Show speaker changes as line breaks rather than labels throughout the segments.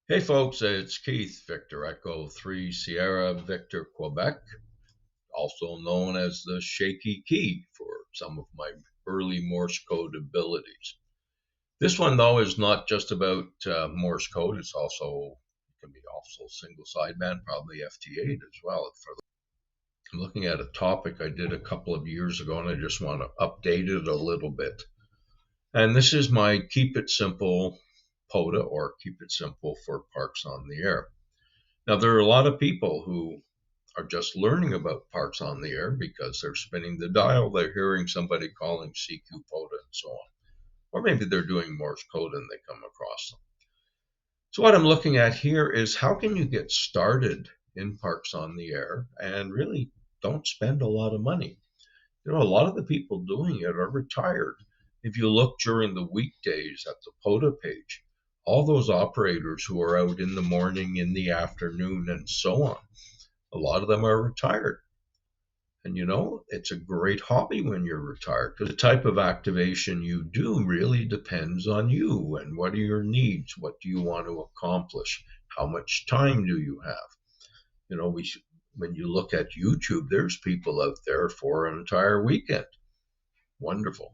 Hey folks, it's Keith, Victor Echo 3 Sierra Victor Quebec, also known as the shaky key for some of my early Morse code abilities. This one though is not just about Morse code, it can be also single sideband, probably FT8 as well. I'm looking at a topic I did a couple of years ago and I just want to update it a little bit. And this is my Keep It Simple Pota, or Keep It Simple for Parks on the Air. Now, there are a lot of people who are just learning about parks on the air because they're spinning the dial, they're hearing somebody calling CQ POTA and so on. Or maybe they're doing Morse code and they come across them. So what I'm looking at here is how can you get started in parks on the air and really don't spend a lot of money. A lot of the people doing it are retired. If you look during the weekdays at the POTA page, all those operators who are out in the morning, in the afternoon, and so on, a lot of them are retired. And it's a great hobby when you're retired because the type of activation you do really depends on you and what are your needs? What do you want to accomplish? How much time do you have? When you look at YouTube, there's people out there for an entire weekend. Wonderful.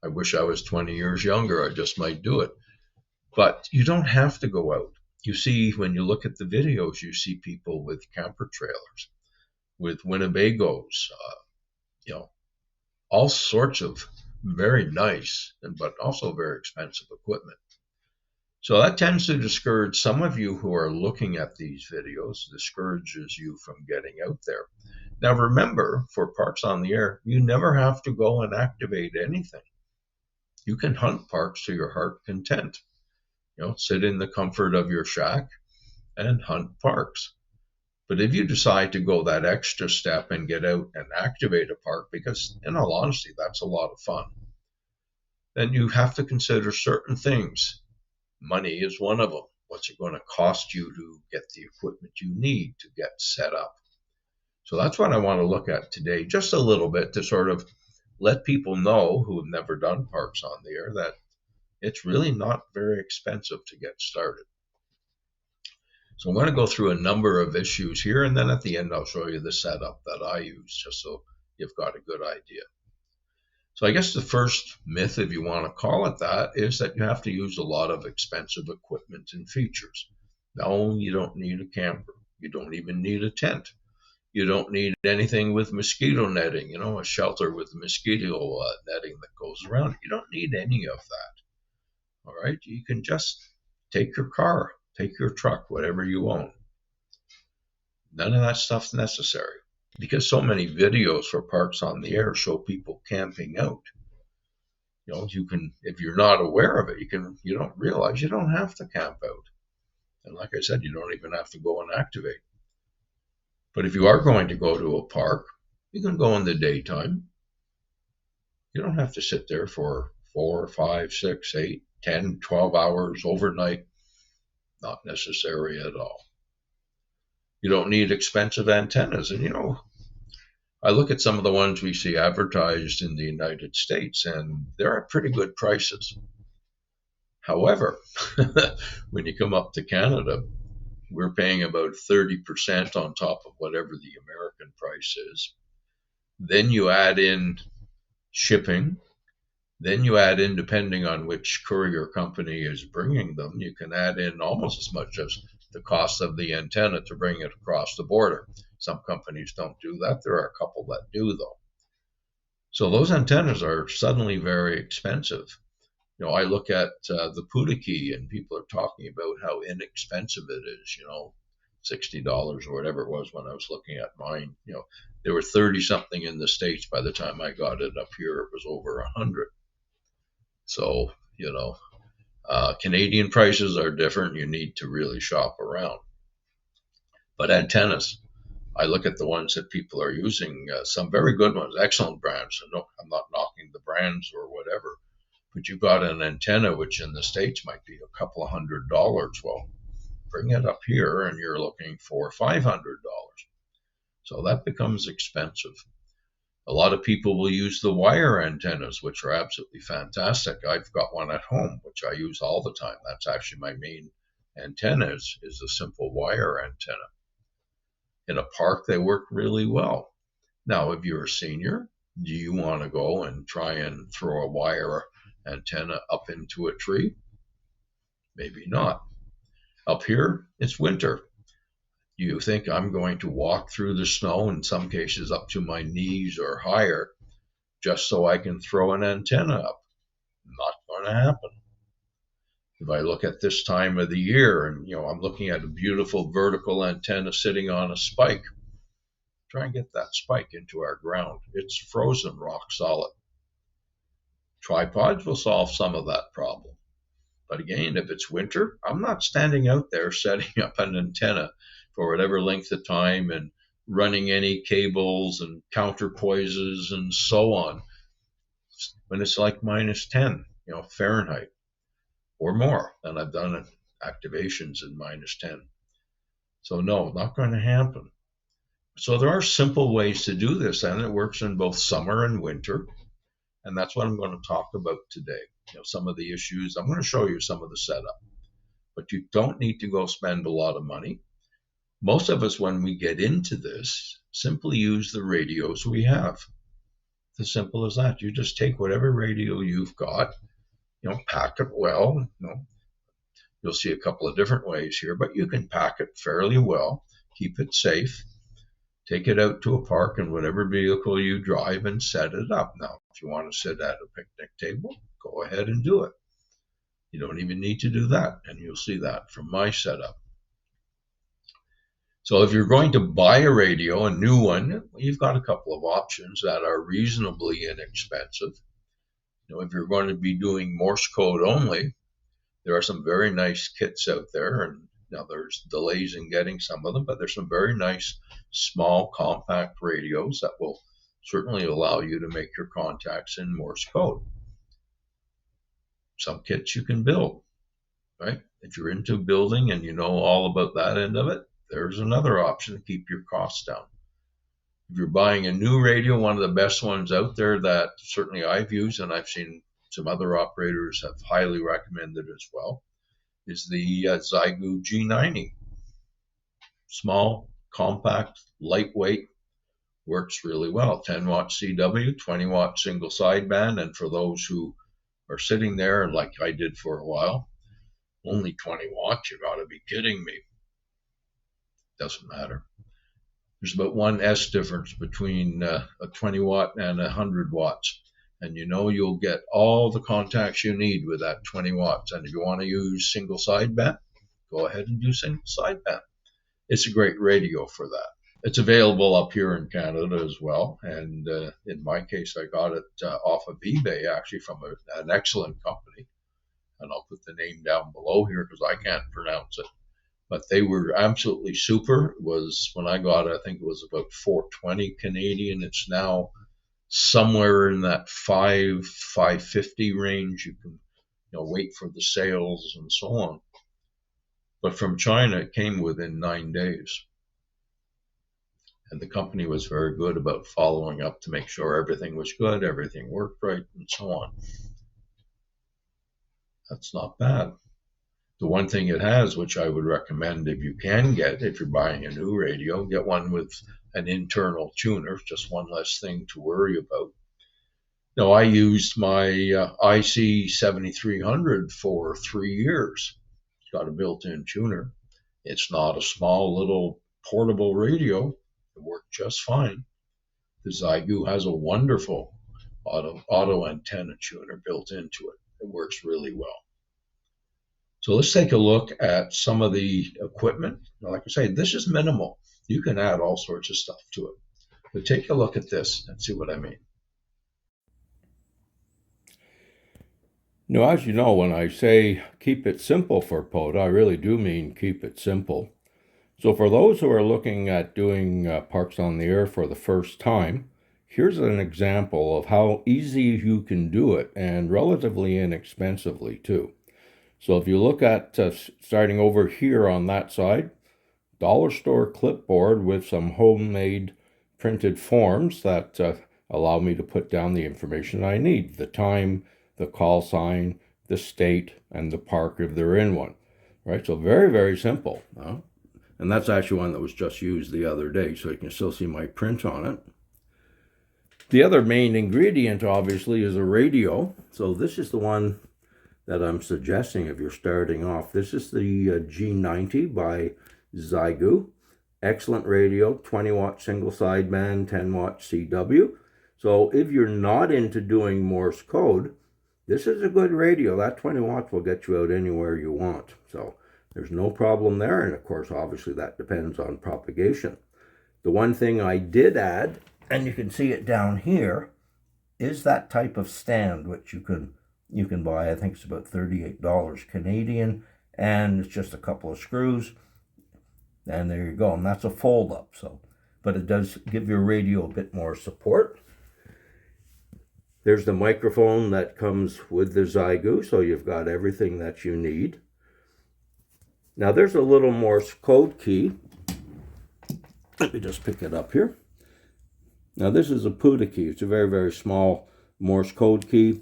I wish I was 20 years younger. I just might do it. But you don't have to go out. You see, when you look at the videos, you see people with camper trailers, with Winnebagos, all sorts of very nice, but also very expensive equipment. So that tends to discourage some of you who are looking at these videos, discourages you from getting out there. Now remember, for Parks on the Air, you never have to go and activate anything. You can hunt parks to your heart content. Sit in the comfort of your shack and hunt parks. But if you decide to go that extra step and get out and activate a park, because in all honesty, that's a lot of fun, then you have to consider certain things. Money is one of them. What's it going to cost you to get the equipment you need to get set up? So that's what I want to look at today, just a little bit to sort of let people know who have never done Parks on the Air that it's really not very expensive to get started. So I'm going to go through a number of issues here, and then at the end I'll show you the setup that I use, just so you've got a good idea. So I guess the first myth, if you want to call it that, is that you have to use a lot of expensive equipment and features. No, you don't need a camper. You don't even need a tent. You don't need anything with mosquito netting, a shelter with mosquito netting that goes around. You don't need any of that. All right, you can just take your car, take your truck, whatever you own. None of that stuff's necessary because so many videos for Parks on the Air show people camping out. You can, if you're not aware of it, you don't realize you don't have to camp out. And like I said, you don't even have to go and activate. But if you are going to go to a park, you can go in the daytime. You don't have to sit there for 4, 5, 6, 8, 10, 12 hours overnight. Not necessary at all. You don't need expensive antennas. And I look at some of the ones we see advertised in the United States, and they're at pretty good prices. However, when you come up to Canada, we're paying about 30% on top of whatever the American price is. Then you add in shipping. Then you add in, depending on which courier company is bringing them, you can add in almost as much as the cost of the antenna to bring it across the border. Some companies don't do that. There are a couple that do, though. So those antennas are suddenly very expensive. I look at the Pota key, and people are talking about how inexpensive it is, $60 or whatever it was when I was looking at mine. They were 30 something in the States. By the time I got it up here, it was over 100. So, Canadian prices are different. You need to really shop around. But antennas, I look at the ones that people are using, some very good ones, excellent brands. And no, I'm not knocking the brands or whatever, but you've got an antenna which in the States might be a couple of $100. Well, bring it up here and you're looking for $500. So that becomes expensive. A lot of people will use the wire antennas, which are absolutely fantastic. I've got one at home, which I use all the time. That's actually my main antennas is a simple wire antenna. In a park, they work really well. Now, if you're a senior, do you want to go and try and throw a wire antenna up into a tree? Maybe not. Up here, it's winter. You think I'm going to walk through the snow, in some cases up to my knees or higher, just so I can throw an antenna up? Not going to happen. If I look at this time of the year and I'm looking at a beautiful vertical antenna sitting on a spike, try and get that spike into our ground. It's frozen rock solid. Tripods will solve some of that problem. But again, if it's winter, I'm not standing out there setting up an antenna for whatever length of time and running any cables and counterpoises and so on when it's like -10, Fahrenheit or more. And I've done activations in -10. So no, not going to happen. So there are simple ways to do this, and it works in both summer and winter. And that's what I'm going to talk about today. Some of the issues. I'm going to show you some of the setup. But you don't need to go spend a lot of money. Most of us, when we get into this, simply use the radios we have. It's as simple as that. You just take whatever radio you've got, pack it well. You'll see a couple of different ways here, but you can pack it fairly well, keep it safe, take it out to a park in whatever vehicle you drive and set it up. Now, if you want to sit at a picnic table, go ahead and do it. You don't even need to do that, and you'll see that from my setup. So if you're going to buy a radio, a new one, you've got a couple of options that are reasonably inexpensive. If you're going to be doing Morse code only, there are some very nice kits out there, and now there's delays in getting some of them, but there's some very nice small compact radios that will certainly allow you to make your contacts in Morse code. Some kits you can build, right? If you're into building and you know all about that end of it, there's another option to keep your costs down. If you're buying a new radio, one of the best ones out there that certainly I've used, and I've seen some other operators have highly recommended as well, is the Xiegu G90. Small, compact, lightweight, works really well. 10-watt CW, 20-watt single sideband, and for those who are sitting there like I did for a while, only 20 watts, you gotta be kidding me. Doesn't matter. There's about 1 S difference between a 20 watt and 100 watts. And you'll get all the contacts you need with that 20 watts. And if you want to use single sideband, go ahead and do single sideband. It's a great radio for that. It's available up here in Canada as well. And in my case, I got it off of eBay, actually, from an excellent company. And I'll put the name down below here because I can't pronounce it. But they were absolutely super. It was, when I got it, I think it was about $420 Canadian. It's now somewhere in that $550 range. You can wait for the sales and so on. But from China, it came within 9 days. And the company was very good about following up to make sure everything was good, everything worked right, and so on. That's not bad. The one thing it has, which I would recommend if you can get, if you're buying a new radio, get one with an internal tuner, just one less thing to worry about. Now, I used my IC 7300 for 3 years. It's got a built-in tuner. It's not a small little portable radio. It worked just fine. The Xiegu has a wonderful auto antenna tuner built into it. It works really well. So let's take a look at some of the equipment. Now, like I say, this is minimal. You can add all sorts of stuff to it. But take a look at this and see what I mean.
Now, as you know, when I say keep it simple for Pota, I really do mean keep it simple. So for those who are looking at doing Parks on the Air for the first time, here's an example of how easy you can do it, and relatively inexpensively too. So if you look at starting over here on that side, dollar store clipboard with some homemade printed forms that allow me to put down the information I need, the time, the call sign, the state, and the park if they're in one. right? So very, very simple. And that's actually one that was just used the other day, so you can still see my print on it. The other main ingredient, obviously, is a radio. So this is the one that I'm suggesting if you're starting off. This is the G90 by Zygu. Excellent radio, 20-watt single sideband, 10-watt CW. So if you're not into doing Morse code, this is a good radio. That 20 watts will get you out anywhere you want. So there's no problem there. And of course, obviously, that depends on propagation. The one thing I did add, and you can see it down here, is that type of stand, which you can buy. I think it's about $38 Canadian, and it's just a couple of screws. And there you go. And that's a fold up. But it does give your radio a bit more support. There's the microphone that comes with the Zygu, so you've got everything that you need. Now there's a little Morse code key. Let me just pick it up here. Now this is a Pota key. It's a very, very small Morse code key,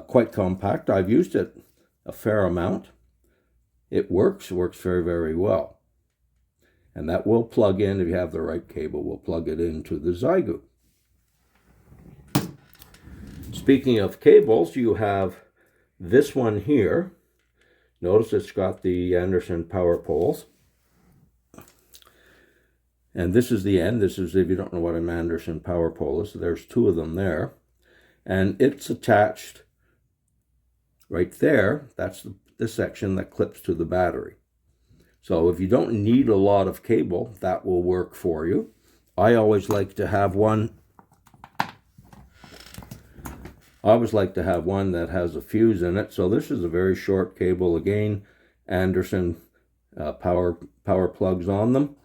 quite compact. I've used it a fair amount. It works very, very well. And that will plug in, if you have the right cable, we'll plug it into the Zygu. Speaking of cables, you have this one here. Notice it's got the Anderson power poles. And this is the end. This is, if you don't know what an Anderson power pole is, there's two of them there. And it's attached right there. That's the section that clips to the battery. So if you don't need a lot of cable, that will work for you. I always like to have one that has a fuse in it. So this is a very short cable again, Anderson power plugs on them.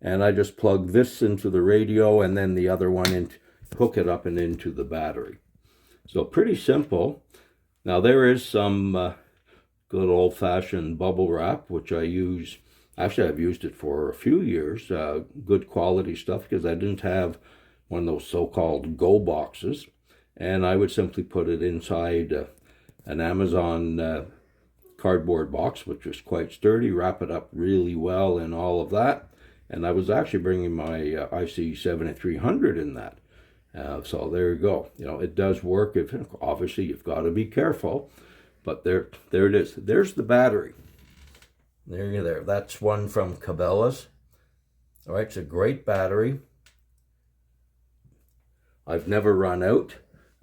And I just plug this into the radio and then the other one in, hook it up and into the battery. So pretty simple. Now there is some good old-fashioned bubble wrap, which I use. Actually, I've used it for a few years. Good quality stuff, because I didn't have one of those so-called Go boxes. And I would simply put it inside an Amazon cardboard box, which was quite sturdy, wrap it up really well and all of that. And I was actually bringing my IC7300 in that. So there you go. You know, it does work. Obviously, you've got to be careful. But there it is. There's the battery. There you go. That's one from Cabela's. All right, it's a great battery. I've never run out.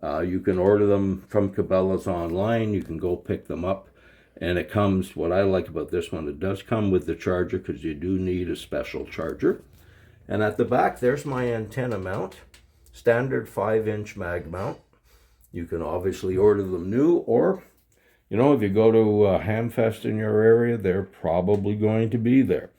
You can order them from Cabela's online. You can go pick them up. And it comes, what I like about this one, it does come with the charger, because you do need a special charger. And at the back, there's my antenna mount. Standard 5-inch mag mount. You can obviously order them new, or, you know, if you go to a Hamfest in your area, they're probably going to be there.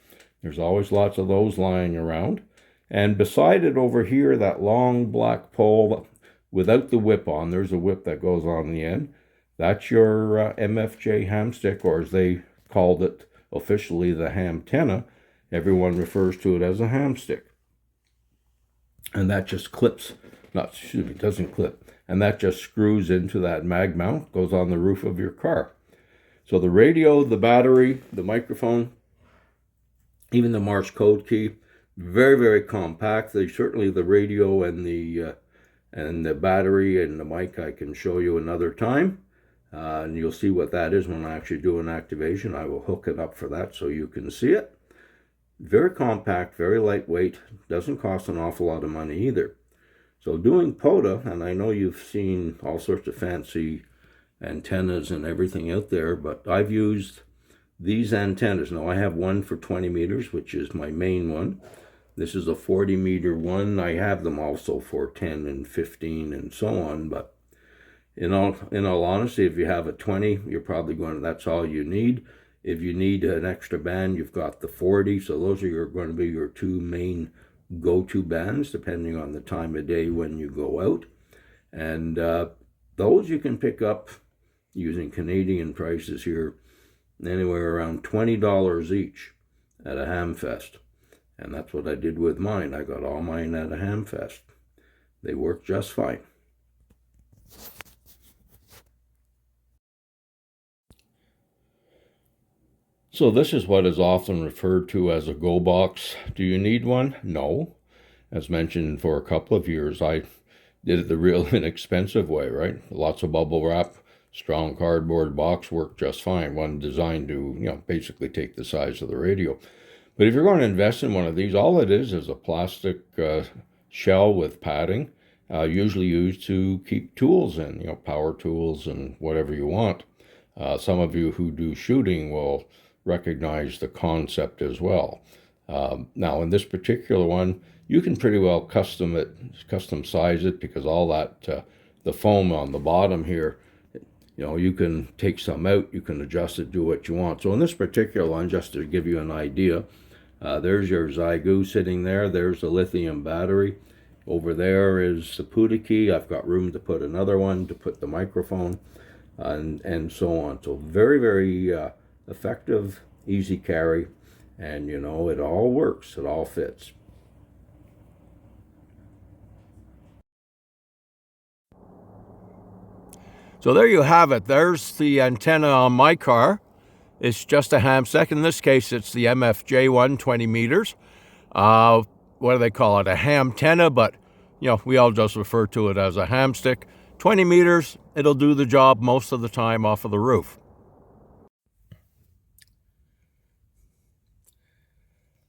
There's always lots of those lying around. And beside it over here, that long black pole without the whip on, there's a whip that goes on the end. That's your MFJ ham stick, or as they called it officially, the hamtenna. Everyone refers to it as a ham stick. And that just clips, doesn't clip. And that just screws into that mag mount, goes on the roof of your car. So the radio, the battery, the microphone, even the Morse code key, very, very compact. Certainly the radio and the battery and the mic I can show you another time. And you'll see what that is when I actually do an activation. I will hook it up for that so you can see it. Very compact, very lightweight. Doesn't cost an awful lot of money either. So doing Pota, and I know you've seen all sorts of fancy antennas and everything out there, but I've used these antennas. Now I have one for 20 meters, which is my main one. This is a 40 meter one. I have them also for 10 and 15 and so on, but in all honesty, if you have a 20, you're probably that's all you need. If you need an extra band, you've got the 40. So those are going to be your two main go-to bands, depending on the time of day when you go out. And those you can pick up using Canadian prices here, anywhere around $20 each at a Hamfest. And that's what I did with mine. I got all mine at a Hamfest. They work just fine. So this is what is often referred to as a go box. Do you need one? No. As mentioned, for a couple of years, I did it the real inexpensive way, right? Lots of bubble wrap, strong cardboard box worked just fine. One designed to, basically take the size of the radio. But if you're going to invest in one of these, all it is a plastic shell with padding, usually used to keep tools in, power tools and whatever you want. Some of you who do shooting will recognize the concept as well. Now, in this particular one, you can pretty well custom size it, because all that the foam on the bottom here, you can take some out, you can adjust it, do what you want. So in this particular one, just to give you an idea, there's your Zygu sitting there. There's the lithium battery. Over there is the Pota key. I've got room to put another one to put the microphone, and so on. So very, very effective, easy carry, and it all works. It all fits. So there you have it. There's the antenna on my car. It's just a hamstick. In this case, it's the MFJ one, 20 meters. What do they call it? A hamtenna, but we all just refer to it as a hamstick. 20 meters, it'll do the job most of the time off of the roof.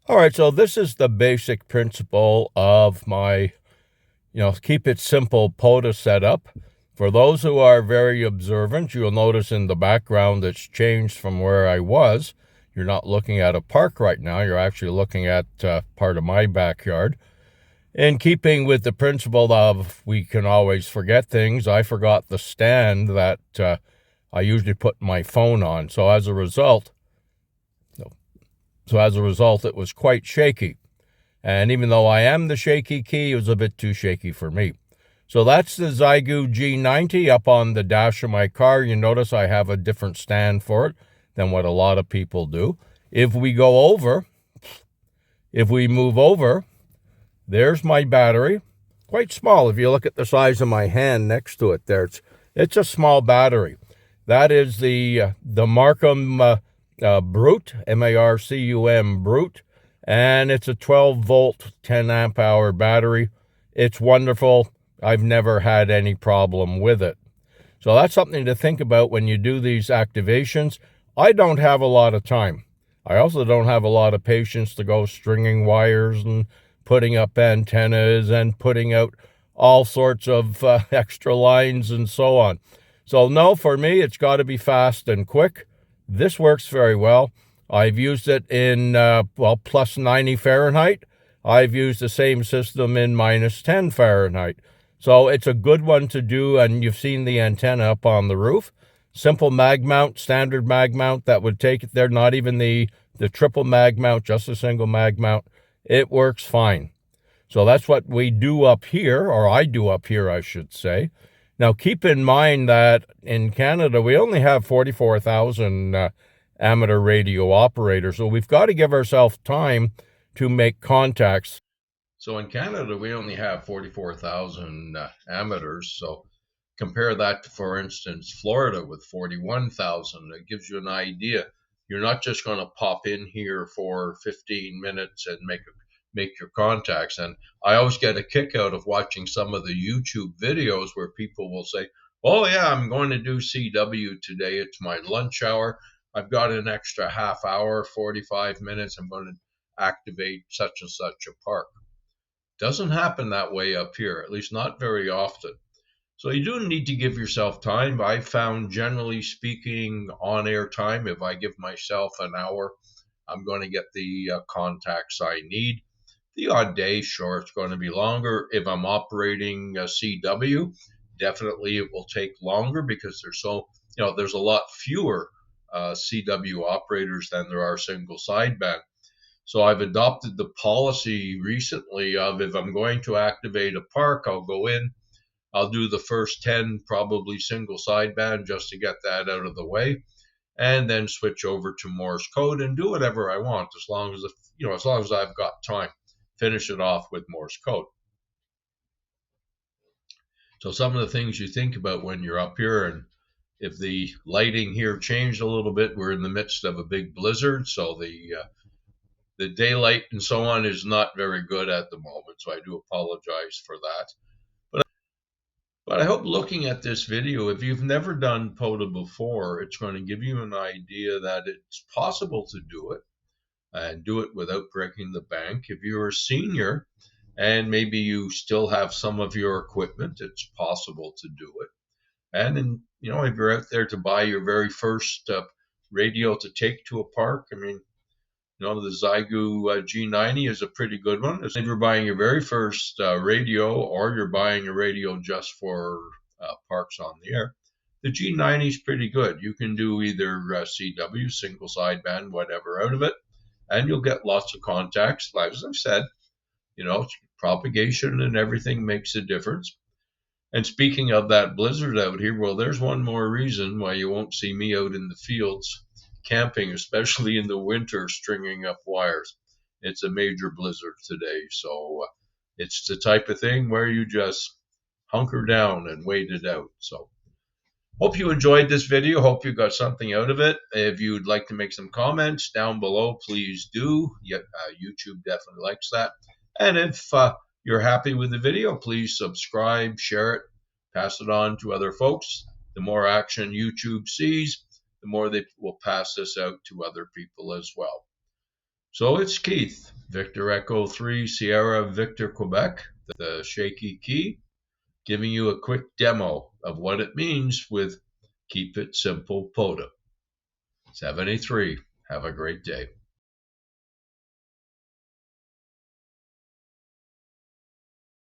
All right, so this is the basic principle of my, keep it simple Pota setup. For those who are very observant, you'll notice in the background it's changed from where I was. You're not looking at a park right now. You're actually looking at part of my backyard. In keeping with the principle of we can always forget things, I forgot the stand that I usually put my phone on. So as a result, it was quite shaky. And even though I am the shaky key, it was a bit too shaky for me. So that's the Zygu G90 up on the dash of my car. You notice I have a different stand for it than what a lot of people do. If we move over, there's my battery. Quite small. If you look at the size of my hand next to it there, it's a small battery. That is the Marcum Brute, Marcum Brute, and it's a 12-volt, 10-amp-hour battery. It's wonderful. I've never had any problem with it. So that's something to think about when you do these activations. I don't have a lot of time. I also don't have a lot of patience to go stringing wires and putting up antennas and putting out all sorts of extra lines and so on. So no, for me, it's got to be fast and quick. This works very well. I've used it in, plus 90 Fahrenheit. I've used the same system in minus 10 Fahrenheit. So it's a good one to do, and you've seen the antenna up on the roof. Simple mag mount, standard mag mount that would take it there, not even the triple mag mount, just a single mag mount. It works fine. So that's what we do up here, or I do up here, I should say. Now, keep in mind that in Canada, we only have 44,000 amateur radio operators, so we've got to give ourselves time to make contacts.
So in Canada, we only have 44,000 amateurs. So compare that to, for instance, Florida with 41,000. It gives you an idea. You're not just going to pop in here for 15 minutes and make your contacts. And I always get a kick out of watching some of the YouTube videos where people will say, oh yeah, I'm going to do CW today. It's my lunch hour. I've got an extra half hour, 45 minutes. I'm going to activate such and such a park. Doesn't happen that way up here, at least not very often. So you do need to give yourself time. I found, generally speaking, on-air time, if I give myself an hour, I'm going to get the contacts I need. The odd day, sure, it's going to be longer. If I'm operating CW, definitely it will take longer because there's a lot fewer CW operators than there are single sideband. So I've adopted the policy recently of, if I'm going to activate a park, I'll go in, I'll do the first 10 probably single sideband just to get that out of the way, and then switch over to Morse code and do whatever I want as long as I've got time. Finish it off with Morse code. So some of the things you think about when you're up here, and if the lighting here changed a little bit, we're in the midst of a big blizzard, so the daylight and so on is not very good at the moment. So I do apologize for that. But I hope looking at this video, if you've never done Pota before, it's going to give you an idea that it's possible to do it and do it without breaking the bank. If you're a senior and maybe you still have some of your equipment, it's possible to do it. And then, if you're out there to buy your very first radio to take to a park, I mean, the Zygu G90 is a pretty good one. If you're buying your very first radio, or you're buying a radio just for parks on the air, the G90 is pretty good. You can do either CW, single sideband, whatever out of it, and you'll get lots of contacts. As I've said, propagation and everything makes a difference. And speaking of that blizzard out here, well, there's one more reason why you won't see me out in the fields camping, especially in the winter, stringing up wires. It's a major blizzard today, so it's the type of thing where you just hunker down and wait it out. So hope you enjoyed this video. Hope you got something out of it. If you'd like to make some comments down below, please do. YouTube definitely likes that. And if you're happy with the video, please subscribe, share it, pass it on to other folks. The more action YouTube sees, the more they will pass this out to other people as well. So it's Keith, Victor Echo 3 Sierra Victor Quebec, the shaky key, giving you a quick demo of what it means with Keep It Simple Pota. 73. Have a great day.